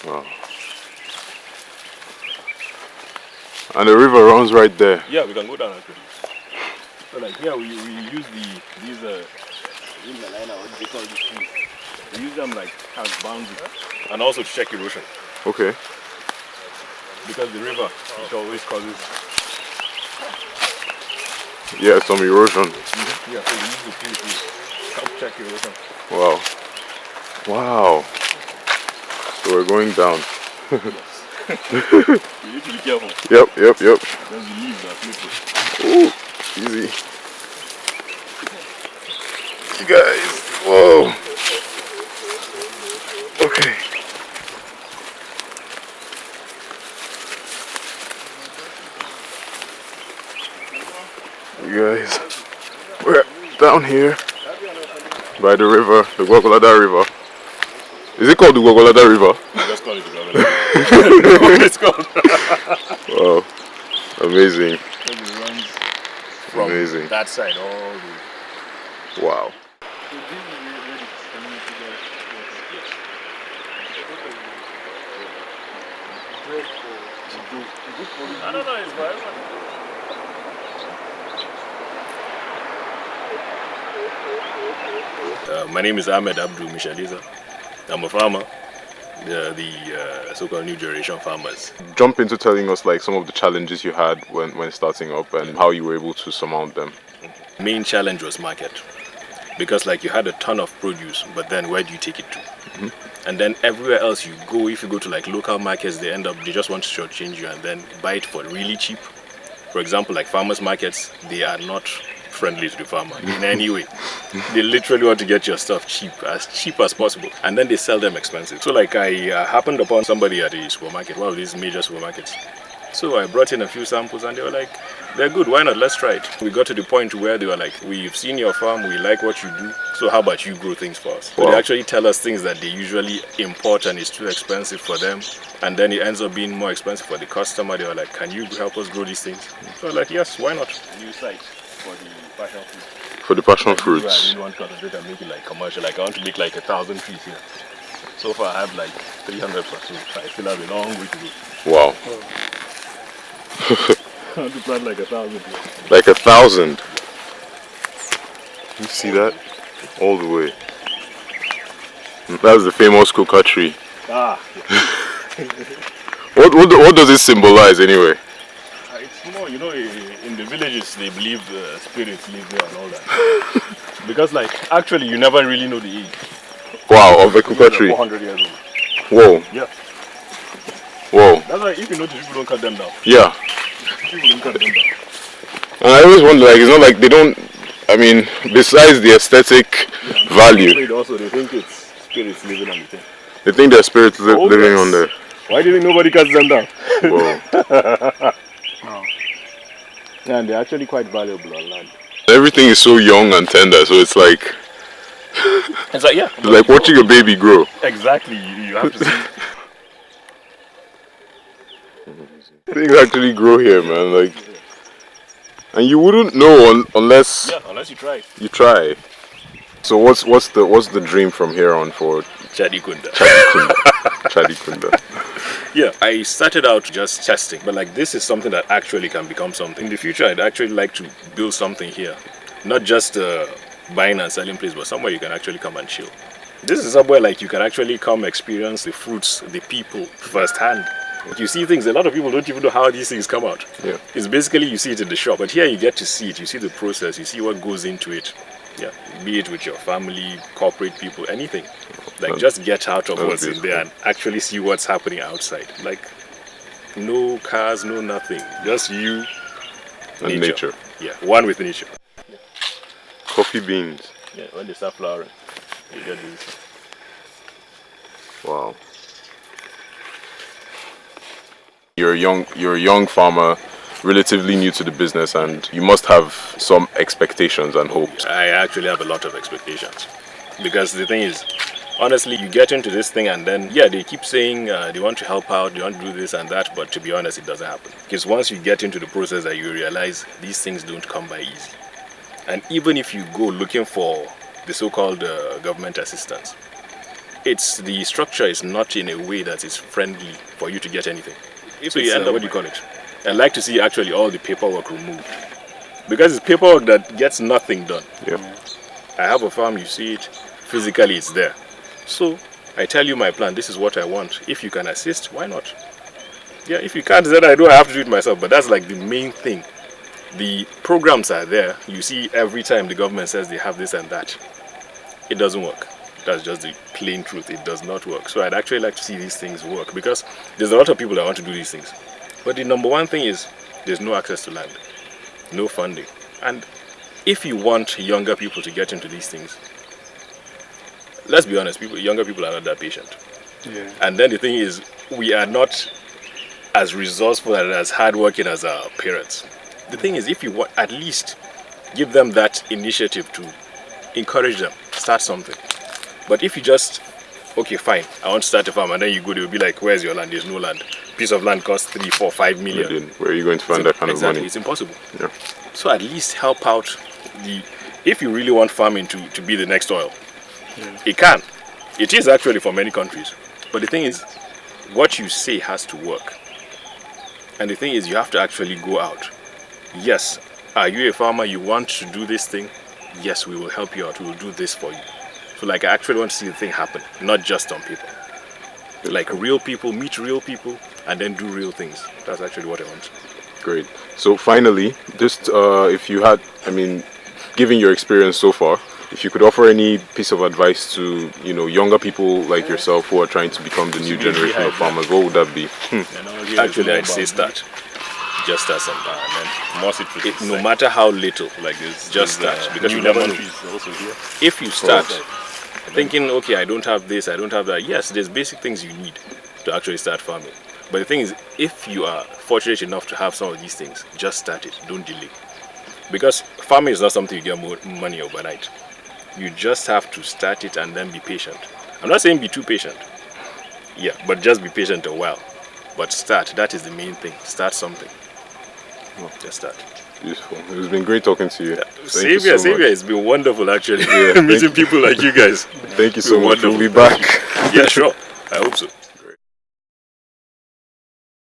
Wow. And the river runs right there. Yeah, we can go down actually. So like here we use these what they call these trees. We use them like as boundaries and also to check erosion. Okay. Because the river it always causes some erosion. Yeah, so we use the trees to help check erosion. Wow. Wow. So we're going down. You need to be careful. Yep. Because the leaves are slippery. Ooh, easy. You guys, whoa. Okay. You guys, we're down here by the river, the Gwagwalada River. Is it called the Gwagwalada River? Just call it the Gwagwalada. It's called. Wow, amazing. It runs from Amazing. that side all the way. Wow. I don't know, it's fine. My name is Ahmed Mishaliza. I'm a farmer, the so-called new generation farmers. Jump into telling us like some of the challenges you had when starting up and how you were able to surmount them. Main challenge was market, because like you had a ton of produce, but then where do you take it to? And then everywhere else you go, if you go to like local markets, they just want to shortchange you and then buy it for really cheap. For example, like farmers markets, they are not friendly to the farmer in any way. They literally want to get your stuff cheap as possible, and then they sell them expensive. So like I happened upon somebody at a supermarket, one of these major supermarkets. So I brought in a few samples and they were like, they're good, why not, let's try it. We got to the point where they were like, we've seen your farm, we like what you do, so how about you grow things for us? Wow. So they actually tell us things that they usually import and it's too expensive for them, and then it ends up being more expensive for the customer. They were like, can you help us grow these things? So I was like, yes, why not? New site for the passion fruit. For the passion I fruits. really want to concentrate and make it like commercial. Like I want to make like 1,000 trees here. So far I have like 300 plus, so I still have a long way to go. Wow. I want to plant like 1,000 here. Like 1,000. You see that? All the way. That's the famous coca tree. Ah. What does it symbolize anyway? It's more, in the villages they believe spirits live there and all that. Because like, actually you never really know the age. Wow, of a coca tree. 400 years old. Whoa. Yeah. Whoa. That's why if you notice, people don't cut them down. Yeah. People don't cut them down. And I always wonder, like, it's not like they don't, I mean, besides the aesthetic value. Also, they think it's spirits living on the thing. They think their spirits living on there. Why do you think nobody cuts them down? Whoa. Oh. Yeah, and they're actually quite valuable on land. Everything is so young and tender, so it's like... It's like, yeah. It's like watching a baby grow. Exactly, you have to see. Things actually grow here, man, like... And you wouldn't know unless... Yeah, unless you try. You try. So what's the dream from here on for Chadikunda? Chadikunda. Yeah, I started out just testing, but like this is something that actually can become something. In the future, I'd actually like to build something here. Not just a buying and selling place, but somewhere you can actually come and chill. This is somewhere like you can actually come experience the fruits, the people firsthand. You see things, a lot of people don't even know how these things come out. Yeah. It's basically you see it in the shop, but here you get to see it, you see the process, you see what goes into it. Yeah, be it with your family, corporate people, anything. Like just get out of what's in there and actually see what's happening outside. Like no cars, no nothing, just you and nature. Yeah, one with nature. Yeah. Coffee beans. Yeah, when they start flowering, you get this. Wow. You're a young farmer, relatively new to the business, and you must have some expectations and hopes. I actually have a lot of expectations, because the thing is, honestly, you get into this thing and then, yeah, they keep saying they want to help out, they want to do this and that, but to be honest, it doesn't happen. Because once you get into the process that you realize these things don't come by easy. And even if you go looking for the so-called government assistance, the structure is not in a way that is friendly for you to get anything. If So you it's, end up, what do you call it? I'd like to see actually all the paperwork removed. Because it's paperwork that gets nothing done. Yeah. I have a farm, you see it, physically it's there. So I tell you my plan, this is what I want. If you can assist, why not? Yeah, if you can't, then I have to do it myself. But that's like the main thing. The programs are there. You see every time the government says they have this and that. It doesn't work. That's just the plain truth. It does not work. So I'd actually like to see these things work because there's a lot of people that want to do these things. But the number one thing is there's no access to land, no funding. And if you want younger people to get into these things, let's be honest, younger people are not that patient. Yeah. And then the thing is, we are not as resourceful and as hardworking as our parents. The thing is, if you want, at least give them that initiative to encourage them, start something. But if you just, okay, fine, I want to start a farm, and then you go, they'll be like, where's your land? There's no land. Piece of land costs 3, 4, 5 million. Where are you going to find that kind Exactly, of money? it's impossible. Yeah. So at least help out if you really want farming to be the next oil, it can. It is actually for many countries. But the thing is, what you say has to work. And the thing is, you have to actually go out. Yes, are you a farmer? You want to do this thing? Yes, we will help you out. We will do this for you. So like, I actually want to see the thing happen, not just on paper. Like real people, meet real people, and then do real things. That's actually what I want. Great. So finally, just if you had, given your experience so far, if you could offer any piece of advice to, younger people like yourself who are trying to become the new generation of farmers, what would that be? Actually, I'd say start. Just start something. No matter how little, like this, just start. Because you never know. If you start thinking, okay, I don't have this, I don't have that. Yes, there's basic things you need to actually start farming. But the thing is, if you are fortunate enough to have some of these things, just start it. Don't delay. Because farming is not something you get more money overnight. You just have to start it and then be patient. I'm not saying be too patient. Yeah, but just be patient a while. But start. That is the main thing. Start something. Just start. Beautiful. It's been great talking to you. Yeah. Thank you so much. It's been wonderful actually. Yeah, Meeting people like you guys. Thank you so much. Wonderful. We'll be back. Yeah, sure. I hope so.